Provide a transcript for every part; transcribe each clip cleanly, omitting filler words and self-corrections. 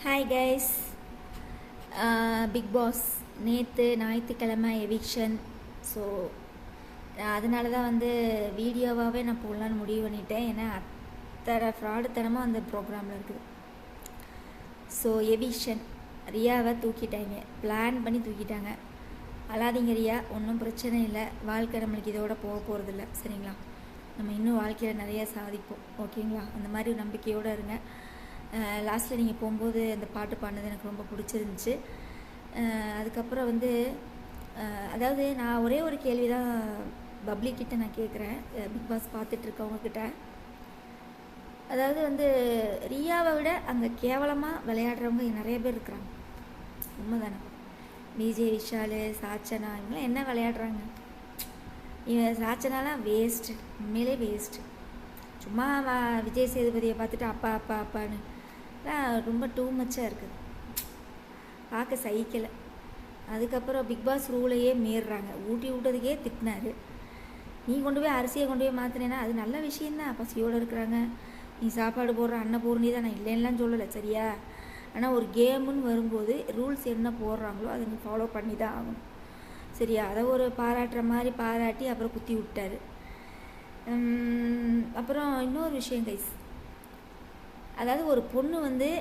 Hi guys. Big pass நேற்று ஞாயிற்றுக்கிழமை eviction. So அதனால தான் வீடியோவாகவே நான் போடலான்னு முடிவு பண்ணிட்டேன். ஏன்னா அத்தனை ஃப்ராடுத்தனமாக அந்த ப்ரோக்ராமில் இருக்குது. ஸோ எவிக்ஷன் ரியாவை தூக்கிட்டாங்க, பிளான் பண்ணி தூக்கிட்டாங்க. அழாதீங்க ரியா, ஒன்றும் பிரச்சனை இல்லை. வாழ்க்கை நம்மளுக்கு இதோட போக போகிறதில்ல, சரிங்களா? நம்ம இன்னும் வாழ்க்கையில் நிறையா சாதிப்போம், ஓகேங்களா? அந்த மாதிரி நம்பிக்கையோடு இருங்க. லாஸ்ட்டில் நீங்கள் போகும்போது அந்த பாட்டு பாடினது எனக்கு ரொம்ப பிடிச்சிருந்துச்சு. அதுக்கப்புறம் அதாவது நான் ஒரே ஒரு கேள்வி தான் பப்ளிக்கிட்ட நான் கேட்குறேன், பிக் பாஸ் பார்த்துட்ருக்கவங்கக்கிட்ட. அதாவது ரியாவை விட அங்கே கேவலமாக விளையாடுறவங்க நிறைய பேர் இருக்கிறாங்க, உண்மைதானே? விஜய், விஷால், சாச்சனா, இவங்களாம் என்ன விளையாடுறாங்க? இவன் சாச்சனாலாம் வேஸ்ட்டு, உண்மையிலே வேஸ்ட்டு. சும்மா விஜய் சேதுபதியை பார்த்துட்டு அப்பா அப்பா அப்பான்னு ரொம்ப டூ மச்சாக இருக்குது, பார்க்க சகிக்கலை. அதுக்கப்புறம் பிக் பாஸ் ரூலையே மீறுறாங்க. ஊட்டி விட்டதுக்கே திட்டினாரு. நீ கொண்டு போய் அரிசியை கொண்டு போய் மாற்றினேன்னா அது நல்ல விஷயந்தான், பசியோடு இருக்கிறாங்க, நீ சாப்பாடு போடுற அன்னபூர்ணி தான், நான் இல்லைன்னெலாம் சொல்லலை, சரியா? ஆனால் ஒரு கேமுன்னு வரும்போது ரூல்ஸ் என்ன போடுறாங்களோ அதை நீ ஃபாலோ பண்ணி தான் ஆகணும், சரியா? அதை ஒரு பாராட்டுற மாதிரி பாராட்டி அப்புறம் குத்தி விட்டாரு. அப்புறம் இன்னொரு விஷயம் கைஸ், அதாவது ஒரு பொண்ணு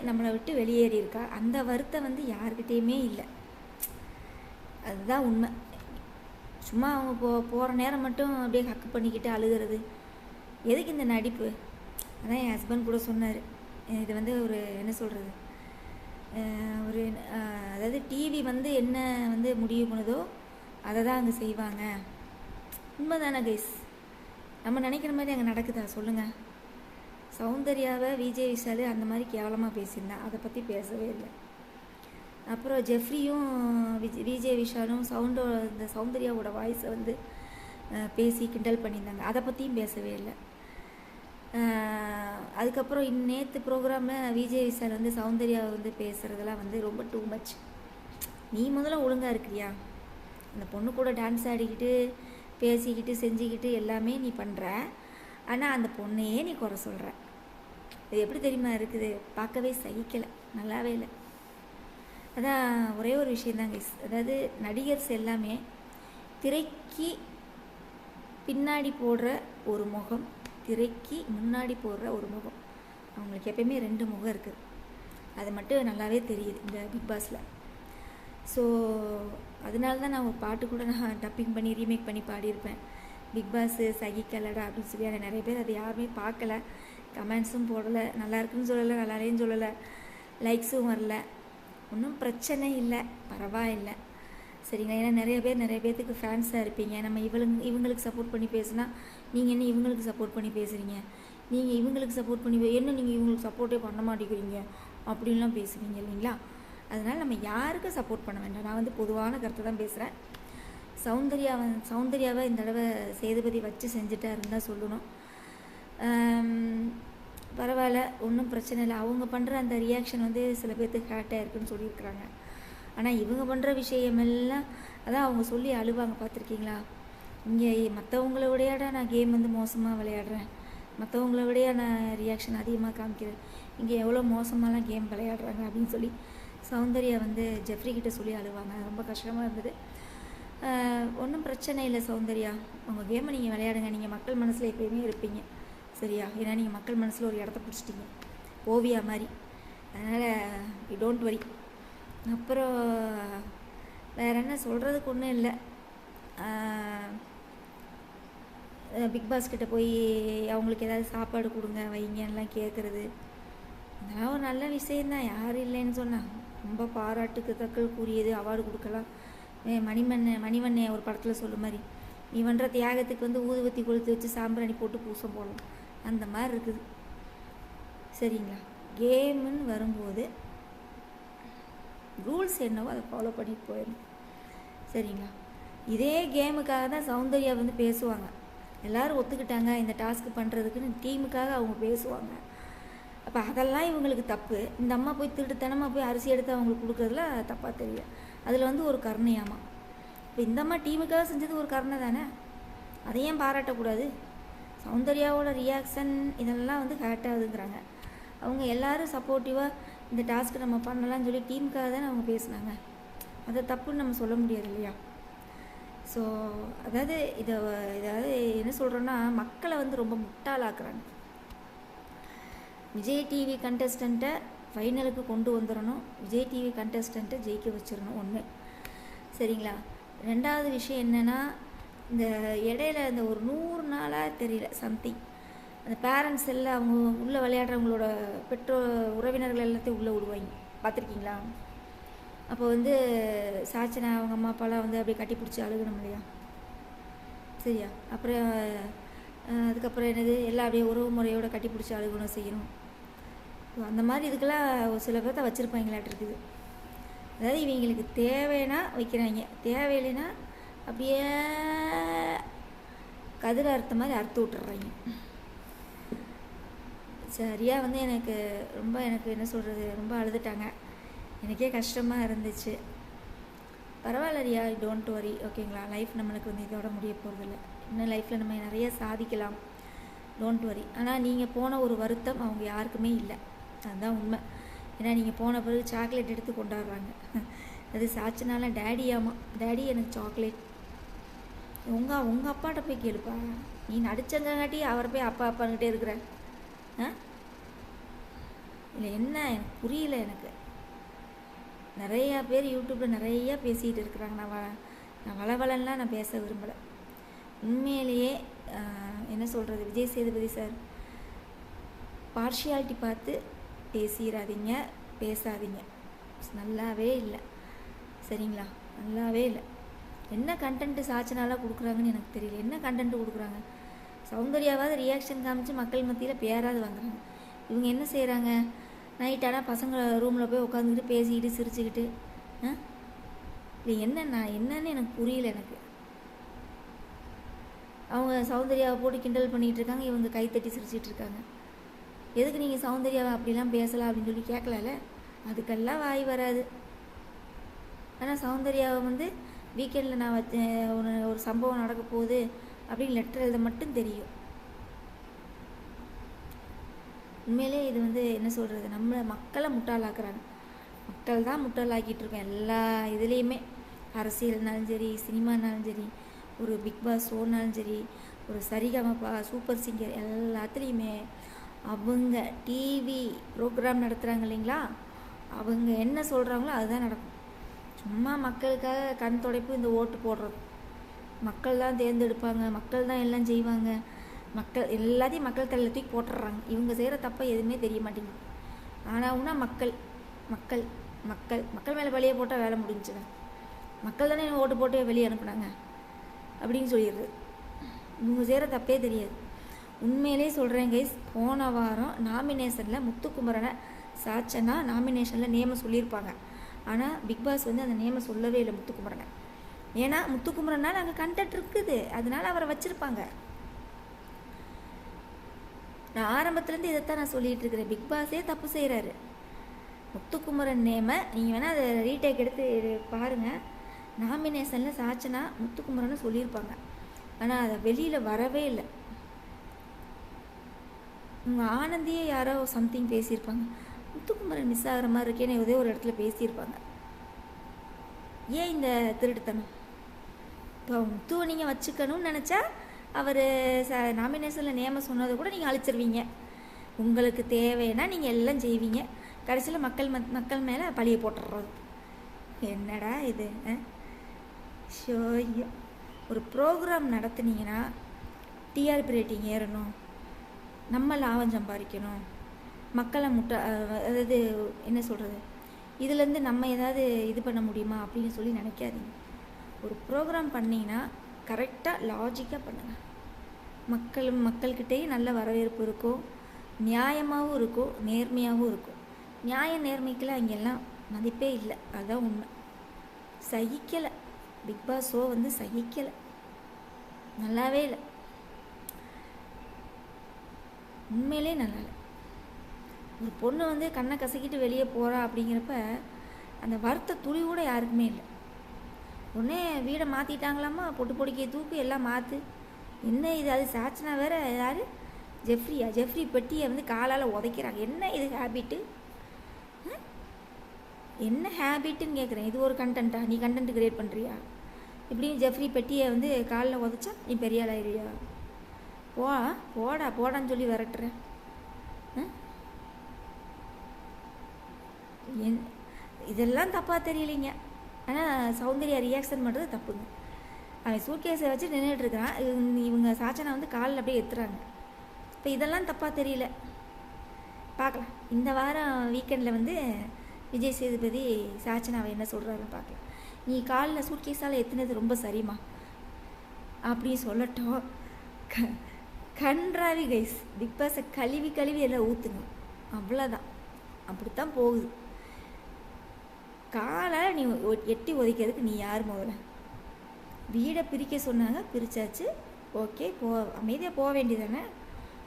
நம்மளை விட்டு வெளியேறியிருக்கா, அந்த வருத்தம் யாருக்கிட்டேயுமே இல்லை, அதுதான் உண்மை. சும்மா அவங்க போகிற நேரம் மட்டும் அப்படியே ஹக்கு பண்ணிக்கிட்டு அழுகிறது, எதுக்கு இந்த நடிப்பு? அதான் என் ஹஸ்பண்ட் கூட சொன்னார், இது ஒரு என்ன சொல்கிறது, ஒரு அதாவது டிவி என்ன முடிவு பண்ணுதோ அதை தான் அங்கே செய்வாங்க. உண்மைதானே கைஸ்? நம்ம நினைக்கிற மாதிரி அங்கே நடக்குதா சொல்லுங்கள்? சௌந்தர்யாவை விஜய், விஷால் அந்த மாதிரி கேவலமாக பேசியிருந்தேன், அதை பற்றி பேசவே இல்லை. அப்புறம் ஜெஃப்ரியும் விஜய் விஷாலும் இந்த சௌந்தர்யாவோட வாய்ஸை பேசி கிண்டல் பண்ணியிருந்தாங்க, அதை பற்றியும் பேசவே இல்லை. அதுக்கப்புறம் நேற்று ப்ரோக்ராமில் விஜய் விஷால் சௌந்தர்யாவை பேசுகிறதெல்லாம் ரொம்ப டூ மச். நீ முதல்ல ஒழுங்காக இருக்கிறியா? அந்த பொண்ணு கூட டான்ஸ் ஆடிக்கிட்டு பேசிக்கிட்டு செஞ்சுக்கிட்டு எல்லாமே நீ பண்ணுற, ஆனால் அந்த பொண்ணையே நீ குறை சொல்கிற. இது எப்படி தெரியுமா இருக்குது? பார்க்கவே சகிக்கலை, நல்லாவே இல்லை. அதான் ஒரே ஒரு விஷயந்தான் கைஸ், அதாவது நடிகர்ஸ் எல்லாமே திரைக்கு பின்னாடி போடுற ஒரு முகம், திரைக்கு முன்னாடி போடுற ஒரு முகம். அவங்களுக்கு எப்பயுமே 2 முகம் இருக்குது, அது மட்டும் நல்லாவே தெரியுது இந்த பிக் பாஸில். ஸோ அதனால தான் நான் ஒரு பாட்டு கூட நான் டப்பிங் பண்ணி ரீமேக் பண்ணி பாடியிருப்பேன், பிக் பாஸு சகிக்கலடா அப்படின்னு சொல்லி. ஆனால் நிறைய பேர் அதை யாருமே பார்க்கல, கமெண்ட்ஸும் போடலை, நல்லா இருக்குன்னு சொல்லலை, நல்லாலேன்னு சொல்லலை, லைக்ஸும் வரல. ஒன்றும் பிரச்சனை இல்லை, பரவாயில்லை, சரிங்களா? ஏன்னா நிறைய பேர்த்துக்கு ஃபேன்ஸாக இருப்பீங்க. நம்ம இவங்களுக்கு சப்போர்ட் பண்ணி பேசுனா நீங்கள் என்ன இவங்களுக்கு சப்போர்ட் பண்ணி பேசுகிறீங்க, நீங்கள் இவங்களுக்கு சப்போர்ட் பண்ணி என்ன நீங்கள் இவங்களுக்கு சப்போர்ட்டே பண்ண மாட்டேங்கிறீங்க அப்படின்லாம் பேசுவீங்க இல்லைங்களா? அதனால் நம்ம யாருக்கும் சப்போர்ட் பண்ண வேண்டாம். நான் பொதுவான கருத்தை தான் பேசுகிறேன். சௌந்தர்யாவை இந்த தடவை சேதுபதி வச்சு செஞ்சுட்டா இருந்தால் சொல்லணும். பரவாயில்ல, ஒன்றும் பிரச்சனை இல்லை. அவங்க பண்ணுற அந்த ரியாக்ஷன் சில பேர்த்துக்கு ஹேர்ட்டாக இருக்குன்னு சொல்லியிருக்கிறாங்க. ஆனால் இவங்க பண்ணுற விஷயமெல்லாம் அதான் அவங்க சொல்லி அழுவாங்க, பார்த்துருக்கீங்களா? இங்கே மற்றவங்கள விடையாட நான் கேம் மோசமாக விளையாடுறேன், மற்றவங்கள விடையா நான் ரியாக்ஷன் அதிகமாக காமிக்கிறேன், இங்கே எவ்வளோ மோசமாலாம் கேம் விளையாடுறாங்க அப்படின்னு சொல்லி சௌந்தர்யா ஜெஃப்ரி கிட்ட சொல்லி அழுவாங்க. ரொம்ப கஷ்டமாக இருந்தது. ஒன்றும் பிரச்சனை இல்லை சௌந்தர்யா, உங்கள் கேமை நீங்கள் விளையாடுங்க, நீங்கள் மக்கள் மனசில் எப்பயுமே இருப்பீங்க, சரியா? ஏன்னா நீங்கள் மக்கள் மனசில் ஒரு இடத்த பிடிச்சிட்டிங்க, ஓவியா மாதிரி. அதனால் யூ டோன்ட் வரி. அப்புறம் வேறு என்ன சொல்கிறதுக்கு ஒன்றும் இல்லை. பிக் பாஸ் கிட்ட போய் அவங்களுக்கு ஏதாவது சாப்பாடு கொடுங்க வைங்கன்னெலாம் கேட்குறது, அதெல்லாம் ஒரு நல்ல விஷயந்தான், யாரும் இல்லைன்னு சொன்னால். ரொம்ப பாராட்டுக்கு தக்கல் கூறியது, அவார்டு கொடுக்கலாம். மணிவண்ணே ஒரு படத்தில் சொல்ல மாதிரி, நீ பண்ணுற தியாகத்துக்கு ஊதுவத்தி கொளுத்து வச்சு சாம்பிராணி போட்டு பூசம் போடலாம், அந்த மாதிரி இருக்குது, சரிங்களா? கேமுன்னு வரும்போது ரூல்ஸ் என்னவோ அதை ஃபாலோ பண்ணிட்டு போயிடணும், சரிங்களா? இதே கேமுக்காக தான் சௌந்தர்யா பேசுவாங்க, எல்லோரும் ஒத்துக்கிட்டாங்க இந்த டாஸ்க்கு பண்ணுறதுக்குன்னு, டீமுக்காக அவங்க பேசுவாங்க. அப்போ அதெல்லாம் இவங்களுக்கு தப்பு. இந்த அம்மா போய் திருட்டுத்தனமாக போய் அரிசி எடுத்து அவங்களுக்கு கொடுக்குறதுல தப்பாக தெரியல, அதில் ஒரு கருணையாமா. இப்போ இந்த அம்மா டீமுக்காக செஞ்சது ஒரு கருணை தானே, அதையும் பாராட்டக்கூடாது? சௌந்தர்யாவோட ரியாக்ஷன் இதெல்லாம் ஹேர்ட் ஆகுதுங்கிறாங்க. அவங்க எல்லோரும் சப்போர்ட்டிவாக இந்த டாஸ்க்கு நம்ம பண்ணலாம்னு சொல்லி டீமுக்காக தானே அவங்க பேசுனாங்க. அதை தப்புன்னு நம்ம சொல்ல முடியாது இல்லையா? ஸோ அதாவது இதாவது என்ன சொல்கிறோன்னா, மக்களை வந்து ரொம்ப முட்டாளாக்குறாங்க. விஜய் டிவி கண்டஸ்டண்ட்டை ஃபைனலுக்கு கொண்டு வந்துடணும், விஜய் டிவி கண்டஸ்டண்ட்டை ஜெயிக்க வச்சிடணும் ஒன்று, சரிங்களா? ரெண்டாவது விஷயம் என்னென்னா, இந்த இடையில இந்த ஒரு 100 நாளாக தெரியல சம்திங், அந்த பேரண்ட்ஸ் எல்லாம் அவங்க உள்ளே விளையாடுறவங்களோட பெற்றோர் உறவினர்கள் எல்லாத்தையும் உள்ளே விடுவாங்க, பார்த்துருக்கீங்களா? அப்போ வந்து சாச்சனா அவங்க அம்மா அப்பாலாம் வந்து அப்படியே கட்டி பிடிச்சி அழுகணும் இல்லையா? சரியா? அப்புறம் அதுக்கப்புறம் என்னது, எல்லாம் அப்படியே உறவு முறையோட கட்டி பிடிச்சி அழுகணும் செய்யணும். அந்த மாதிரி இதுக்கெல்லாம் ஒரு சில பேர்த்த வச்சுருப்பாங்களாட்டிருக்குது. அதாவது இவங்களுக்கு தேவைன்னா வைக்கிறாங்க, தேவையில்லைன்னா அப்படியே கதிர அறுத்த மாதிரி அறுத்து விட்டுறாங்க. சரியாக வந்து எனக்கு என்ன சொல்கிறது, ரொம்ப அழுதுட்டாங்க, எனக்கே கஷ்டமாக இருந்துச்சு. பரவாயில்லையா, டோன்ட் வரி, ஓகேங்களா? லைஃப் நம்மளுக்கு வந்து இதோட முடிய போகிறதில்ல, இன்னும் லைஃப்பில் நம்ம நிறைய சாதிக்கலாம், டோன்ட் வரி. ஆனால் நீங்கள் போன ஒரு வருத்தம் அவங்க யாருக்குமே இல்லை, அதுதான் உண்மை. ஏன்னா நீங்கள் போன பிறகு சாக்லேட் எடுத்து கொண்டாடுறாங்க. அது சாட்சினால டேடி எனக்கு சாக்லேட். உங்கள் அப்பாட்ட போய் கேளுப்பா, நீ நடிச்சங்காட்டி அவரை போய் அப்பான்னுகிட்டே இருக்கிற. இல்லை என்ன எனக்கு புரியல. எனக்கு நிறையா பேர் யூடியூப்பில் நிறையா பேசிகிட்டு இருக்கிறாங்க. நான் வளவலன்லாம் நான் பேச விரும்பலை. உண்மையிலேயே என்ன சொல்கிறது, விஜய் சேதுபதி சார் பார்ஷியாலிட்டி பார்த்து பேசாதீங்க, நல்லாவே இல்லை, சரிங்களா? நல்லாவே இல்லை. என்ன கண்டென்ட்டு சாட்சினாலாம் கொடுக்குறாங்கன்னு எனக்கு தெரியல. என்ன கண்டென்ட்டு கொடுக்குறாங்க? சௌந்தர்யாவாவது ரியாக்ஷன் காமிச்சு மக்கள் மத்தியில் பேராது வாங்குறாங்க. இவங்க என்ன செய்கிறாங்க, நைட்டானால் பசங்க ரூமில் போய் உட்காந்துக்கிட்டு பேசிக்கிட்டு சிரிச்சுக்கிட்டு, இது என்னன்னு எனக்கு புரியல. எனக்கு அவங்க சௌந்தர்யாவை போட்டு கிண்டல் பண்ணிகிட்டு இருக்காங்க, இவங்க கைத்தட்டி சிரிச்சிட்டு இருக்காங்க. எதுக்கு நீங்கள் சௌந்தர்யாவை அப்படிலாம் பேசலாம் அப்படின்னு சொல்லி கேட்கலாம்ல? அதுக்கெல்லாம் வாய் வராது. ஆனால் சௌந்தர்யாவை வந்து வீக்கெண்டில் நான் ஒரு சம்பவம் நடக்க போகுது அப்படின்னு லெட்டர் எழுத மட்டும் தெரியும். உண்மையிலே இது வந்து என்ன சொல்கிறது, மக்களை முட்டாளாக்குறாங்க. மக்கள் தான் முட்டாளாக்கிட்டு இருக்கோம் எல்லா இதுலேயுமே. அரசியல்னாலும் சரி, சினிமானாலும் சரி, ஒரு பிக் பாஸ் ஷோனாலும் சரி, ஒரு சரிகமபா, சூப்பர் சிங்கர், எல்லாத்துலேயுமே அவங்க டிவி ப்ரோக்ராம் நடத்துகிறாங்க இல்லைங்களா, அவங்க என்ன சொல்கிறாங்களோ அதுதான் நடக்கும். சும்மா மக்களுக்காக கண் துடைப்பு இந்த ஓட்டு போடுறது. மக்கள் தான் தேர்ந்தெடுப்பாங்க, மக்கள் தான் எல்லாம் செய்வாங்க, மக்கள் எல்லாத்தையும் மக்கள் தலையில் தூக்கி போட்டுடுறாங்க. இவங்க செய்கிற தப்பை எதுவுமே தெரிய மாட்டேங்குது. ஆனாவுன்னா மக்கள் மேலே பழியை போட்டால் வேலை முடிஞ்சுதான். மக்கள் தானே ஓட்டு போட்டு வெளியே அனுப்புனாங்க அப்படின்னு சொல்லிடுறது. இவங்க செய்கிற தப்பே தெரியாது. உண்மையிலே சொல்கிறேன் கைஸ், போன வாரம் நாமினேஷனில் முத்துக்குமரனை சாட்சனா நாமினேஷனில் நேம சொல்லியிருப்பாங்க. ஆனால் பிக் பாஸ் வந்து அந்த நேம சொல்லவே இல்லை முத்துக்குமரனை. ஏன்னா முத்துக்குமரனால் அங்கே கண்டென்ட் இருக்குது, அதனால அவரை வச்சுருப்பாங்க. நான் ஆரம்பத்துலேருந்து இதைத்தான் நான் சொல்லிகிட்டு இருக்கிறேன், பிக் பாஸே தப்பு செய்கிறாரு. முத்துக்குமரன் நேம நீங்கள் வேணால் அதை ரீடேக் எடுத்து பாருங்கள். நாமினேஷனில் சாட்சனா முத்துக்குமரன்னு சொல்லியிருப்பாங்க, ஆனால் அதை வெளியில் வரவே இல்லை. உங்கள் ஆனந்தியே யாரோ சம்திங் பேசியிருப்பாங்க, முத்துக்குமரன் மிஸ் ஆகிற மாதிரி இருக்கேன்னு ஏதோ ஒரு இடத்துல பேசியிருப்பாங்க. ஏன் இந்த திருட்டுத்தனம்? இப்போ முத்துவை நீங்கள் வச்சுக்கணும்னு நினச்சா அவர் நாமினேஷனில் நேம சொன்னதை கூட நீங்கள் அழிச்சிருவீங்க. உங்களுக்கு தேவைன்னா நீங்கள் எல்லாம் செய்வீங்க, கடைசியில் மக்கள் மேலே பழியை போட்டுடுறது. என்னடா இது? ஷோ, ஒரு ப்ரோக்ராம் நடத்துனீங்கன்னா டிஆர்பி ரேட்டிங் ஏறணும், நம்ம லாபம் சம்பாதிக்கணும், மக்களை அதாவது என்ன சொல்கிறது, இதுலேருந்து நம்ம ஏதாவது இது பண்ண முடியுமா அப்படின்னு சொல்லி நினைக்காதீங்க. ஒரு ப்ரோக்ராம் பண்ணிங்கன்னா கரெக்டாக லாஜிக்காக பண்ணுங்கள். மக்கள்கிட்டேயும் நல்ல வரவேற்பு இருக்கும், நியாயமாகவும் இருக்கும், நேர்மையாகவும் இருக்கும். நியாய நேர்மைக்கெல்லாம் இங்கெல்லாம் மதிப்பே இல்லை, அதுதான் உண்மை. சகிக்கலை, பிக் பாஸ் ஷோ வந்து சகிக்கலை, நல்லாவே இல்லை, உண்மையிலே நல்லா இல்லை. ஒரு பொண்ணு வந்து கண்ணை கசக்கிட்டு வெளியே போகிறா அப்படிங்கிறப்ப அந்த வருத்த துளி கூட யாருக்குமே இல்லை. உடனே வீடை மாற்றிட்டாங்களாமா, பொட்டு பொடிக்கை தூக்கு எல்லாம் மாற்று, என்ன இது? அது சாட்சினா வேறு யார், ஜெஃப்ரி பெட்டியை வந்து காலால் உதைக்கிறாங்க. என்ன இது ஹேபிட்டு? என்ன ஹேபிட்டுன்னு கேட்குறேன். இது ஒரு கண்டென்ட்டா? நீ கண்டென்ட் கிரியேட் பண்ணுறியா? இப்படியும் ஜெஃப்ரி பெட்டியை வந்து காலில் உதச்சா நீ பெரிய ஆள் ஆயிடுவியா? போடான்னு சொல்லி விரட்டுறேன். இதெல்லாம் தப்பாக தெரியலைங்க. ஆனால் சௌந்தர்யா ரியாக்ஷன் பண்ணுறது தப்புங்க. அவன் சூட்கேஸை வச்சு நின்றுட்டு இருக்கிறான். இவங்க சாச்சனா வந்து காலில் அப்படியே எத்துறாங்க. இப்போ இதெல்லாம் தப்பாக தெரியல. பார்க்கலாம் இந்த வாரம் வீக்கெண்டில் வந்து விஜய் சேதுபதி சாச்சனாவை என்ன சொல்கிறாருன்னு பார்க்கலாம். நீ காலில் சூட்கேஸால் எத்துனது ரொம்ப சரிம்மா அப்படின்னு சொல்லட்டும். கன்றாவி கைஸ். பிக் பாஸை கழுவி எல்லாம் ஊற்றுங்க, அவ்வளோதான். அப்படித்தான் போகுது. காலால் நீ எட்டி உதைக்கிறதுக்கு நீ யார்? முதல்ல வீடை பிரிக்க சொன்னாங்க, பிரித்தாச்சு. ஓகே, அமைதியாக போக வேண்டியதானே.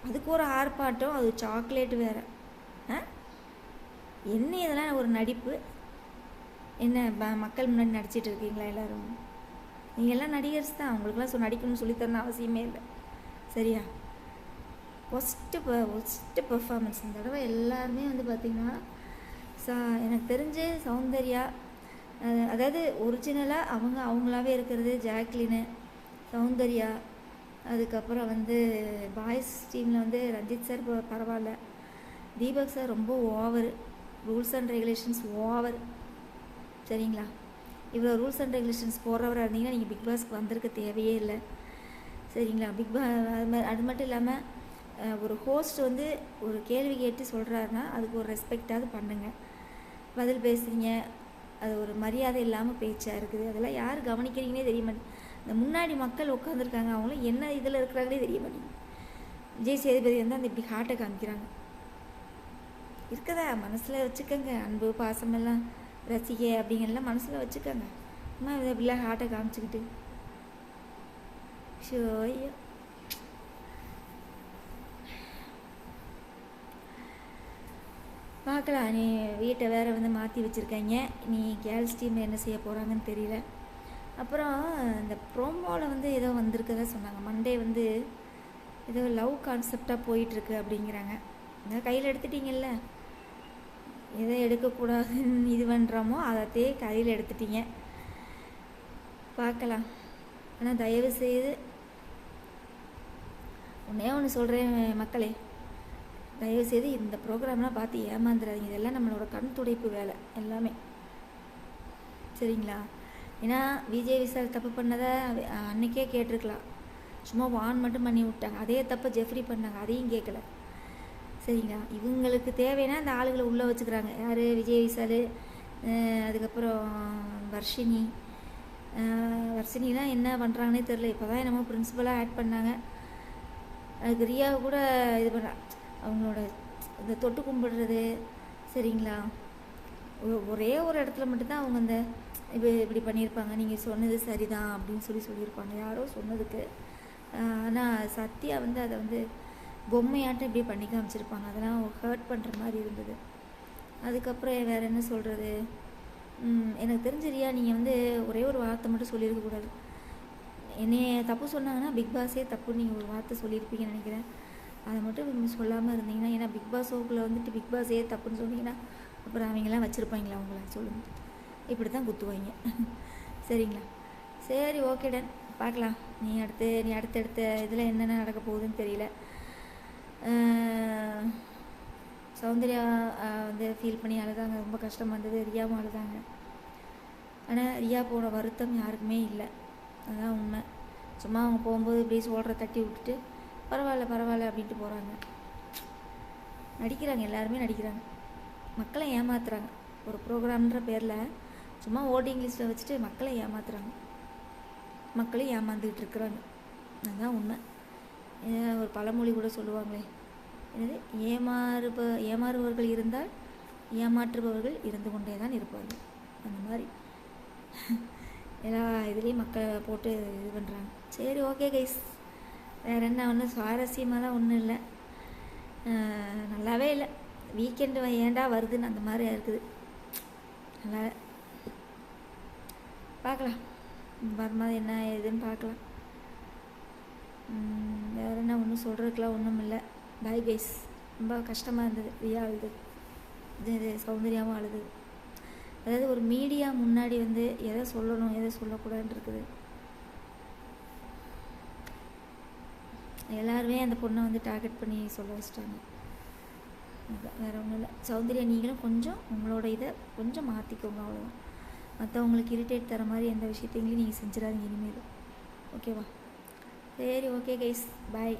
அதுக்கு ஒரு ஆர்ப்பாட்டம், அது சாக்லேட்டு வேறு. என்ன இதெல்லாம் ஒரு நடிப்பு? என்ன மக்கள் முன்னாடி நடிச்சிட்டு இருக்கீங்களா எல்லோரும்? நீங்கள் எல்லாம் நடிகர்ஸ் தான், அவங்களுக்குலாம் நடிக்கணும்னு சொல்லித்தரணும் அவசியமே இல்லை. சரியா? ஒஸ்ட்டு பெர்ஃபார்மன்ஸ் இந்த தடவை எல்லாருமே வந்து பார்த்திங்கன்னா எனக்கு தெரிஞ்சு சௌந்தர்யா, அதாவது ஒரிஜினலாக அவங்களாவே இருக்கிறது ஜாக்லின்னு, சௌந்தர்யா, அதுக்கப்புறம் வந்து பாய்ஸ் டீமில் வந்து ரஞ்சித் சார் பரவாயில்ல, தீபக் சார் ரொம்ப over, rules and regulations over. சரிங்களா? இவ்வளோ ரூல்ஸ் அண்ட் ரெகுலேஷன்ஸ் போடுறவராக இருந்தீங்கன்னா நீங்கள் பிக் பாஸ்க்கு வந்திருக்க தேவையே இல்லை. சரிங்களா? அது மட்டும் இல்லாமல் ஒரு ஹோஸ்ட் வந்து ஒரு கேள்வி கேட்டு சொல்கிறாருன்னா அதுக்கு ஒரு ரெஸ்பெக்டாவது பண்ணுங்கள். பதில் பேசுகிறீங்க, அது ஒரு மரியாதை இல்லாமல் பேச்சாக இருக்குது. அதெல்லாம் யார் கவனிக்கிறீங்கன்னே தெரிய மாட்டேங்குது. இந்த முன்னாடி மக்கள் உட்காந்துருக்காங்க, அவங்களும் என்ன இதில் இருக்கிறாங்களே தெரிய மாட்டேங்குது. விஜய் சேதுபதி வந்து அந்த இப்படி ஹார்ட்டை காமிக்கிறாங்க. இருக்கதா மனசில் வச்சுக்கோங்க. அன்பு பாசமெல்லாம் ரசிகை அப்படிங்கலாம் மனசில் வச்சுக்கோங்க. அம்மா இதை இப்படிலாம் ஹார்ட்டை காமிச்சிக்கிட்டு ஐயோ. பார்க்கலாம். நீ வீட்டை வேறு வந்து மாற்றி வச்சுருக்காங்க. நீ கேர்ள்ஸ் டீம் என்ன செய்ய போகிறாங்கன்னு தெரியல. அப்புறம் இந்த ப்ரோமோவில் வந்து ஏதோ வந்திருக்கதா சொன்னாங்க. மண்டே வந்து ஏதோ லவ் கான்செப்டாக போயிட்டுருக்கு அப்படிங்கிறாங்க. இந்த கையில் எடுத்துட்டிங்கல்ல, எதை எடுக்கக்கூடாதுன்னு இது பண்ணுறோமோ அதையே கையில் எடுத்துட்டீங்க. பார்க்கலாம். ஆனால் தயவு செய்து ஒன்று சொல்கிறேன் மக்களே, தயவுசெய்து இந்த ப்ரோக்ராம்லாம் பார்த்து ஏமாந்துடாதீங்க. இதெல்லாம் நம்மளோட கண் துடைப்பு வேலை எல்லாமே. சரிங்களா? ஏன்னா விஜய் விசால் தப்பு பண்ணதை அன்றைக்கே கேட்டிருக்கலாம். சும்மா வான் மட்டும் பண்ணி விட்டாங்க. அதே தப்பு ஜெஃப்ரி பண்ணாங்க, அதையும் கேட்கல. சரிங்களா? இவங்களுக்கு தேவைன்னா அந்த ஆளுகளை உள்ளே வச்சுக்கிறாங்க. யார்? விஜய் விசால், அதுக்கப்புறம் வர்ஷினிலாம் என்ன பண்ணுறாங்கன்னே தெரில. இப்போ தான் என்னமோ பிரின்சிபலாக ஆட் பண்ணாங்க. அதுக்கு ரியாவை கூட இது பண்ண அவங்களோட இந்த தொட்டு கும்பிடுறது. சரிங்களா? ஒரே ஒரு இடத்துல மட்டும்தான் அவங்க இந்த இப்படி பண்ணியிருப்பாங்க. நீங்கள் சொன்னது சரிதான் அப்படின்னு சொல்லியிருப்பாங்க யாரோ சொன்னதுக்கு. ஆனால் சத்யா வந்து அதை வந்து பொம்மையாட்டம் இப்படி பண்ணி காமிச்சிருப்பாங்க. அதெல்லாம் ஹர்ட் பண்ணுற மாதிரி இருந்தது. அதுக்கப்புறம் வேறு என்ன சொல்கிறது? எனக்கு தெரிஞ்ச ரியா, நீங்கள் வந்து ஒரே ஒரு வார்த்தை மட்டும் சொல்லியிருக்கக்கூடாது. என்னைய தப்பு சொன்னாங்கன்னா பிக் பாஸே தப்புன்னு நீங்கள் ஒரு வார்த்தை சொல்லியிருப்பீங்கன்னு நினைக்கிறேன். அதை மட்டும் சொல்லாமல் இருந்தீங்கன்னா, ஏன்னா பிக் பாஸ் ஷோக்குள்ளே வந்துட்டு பிக் பாஸே தப்புன்னு சொன்னீங்கன்னா அப்புறம் அவங்களாம் வச்சுருப்பாங்களா அவங்கள? சொல்லுங்கள். இப்படி தான் குத்துவாங்க. சரிங்களா? சரி, ஓகே டன். பார்க்கலாம். நீ அடுத்தடுத்த இதில் என்னென்ன நடக்க போகுதுன்னு தெரியல. சௌந்தர்யா வந்து ஃபீல் பண்ணி அழுதாங்க, ரொம்ப கஷ்டமாக இருந்தது. ரியாவும் அழுதாங்க. ஆனால் ரியா போன வருத்தம் யாருக்குமே இல்லை. அதுதான் உண்மை. சும்மா அவங்க போகும்போது இப்படி சோல்ற தட்டி விட்டுட்டு பரவாயில்ல அப்படின்ட்டு போகிறாங்க. நடிக்கிறாங்க, எல்லாருமே நடிக்கிறாங்க. மக்களை ஏமாத்துறாங்க. ஒரு ப்ரோக்ராம்ன்ற பேரில் சும்மா ஓட்டிங் லிஸ்ட்டில் வச்சுட்டு மக்களை ஏமாத்துறாங்க. மக்களும் ஏமாந்துக்கிட்டு இருக்கிறாங்க. அதுதான் உண்மை. ஒரு பழமொழி கூட சொல்லுவாங்களே, என்னது? ஏமாறுபவர்கள் இருந்தால் ஏமாற்றுபவர்கள் இருந்து கொண்டே தான் இருப்பார்கள். அந்த மாதிரி எல்லா இதுலேயும் மக்களை போட்டு இது பண்ணுறாங்க. சரி, ஓகே கைஸ். வேறு என்ன? ஒன்றும் சுவாரஸ்யமாகலாம் ஒன்றும் இல்லை. நல்லாவே இல்லை. வீக்கெண்டு ஏண்டா வருதுன்னு அந்த மாதிரி இருக்குது. நல்லா பார்க்கலாம். வரும்போது என்ன ஏதுன்னு பார்க்கலாம். வேறு என்ன? ஒன்றும் சொல்கிறதுக்கெலாம் ஒன்றும் இல்லை. Bye guys. ரொம்ப கஷ்டமாக இருந்தது. ரியா அழுது, இது சௌந்தர்யாவும் அழுது. அதாவது ஒரு மீடியா முன்னாடி வந்து எதை சொல்லணும் எதை சொல்லக்கூடாதுன்னு இருக்குது. எல்லாருமே அந்த பொண்ணை வந்து டார்கெட் பண்ணி சொல்ல வச்சிட்டாங்க. வேறு ஒன்றும் இல்லை. சௌந்தர்யா நீங்களும் கொஞ்சம் உங்களோட இதை கொஞ்சம் மாற்றிக்கோங்க, அவ்வளோதான். மற்றவங்களுக்கு இரிட்டேட் தர மாதிரி எந்த விஷயத்தையும் நீங்கள் செஞ்சிடாதீங்க இனிமேல். ஓகேவா? சரி, ஓகே கைஸ், பாய்.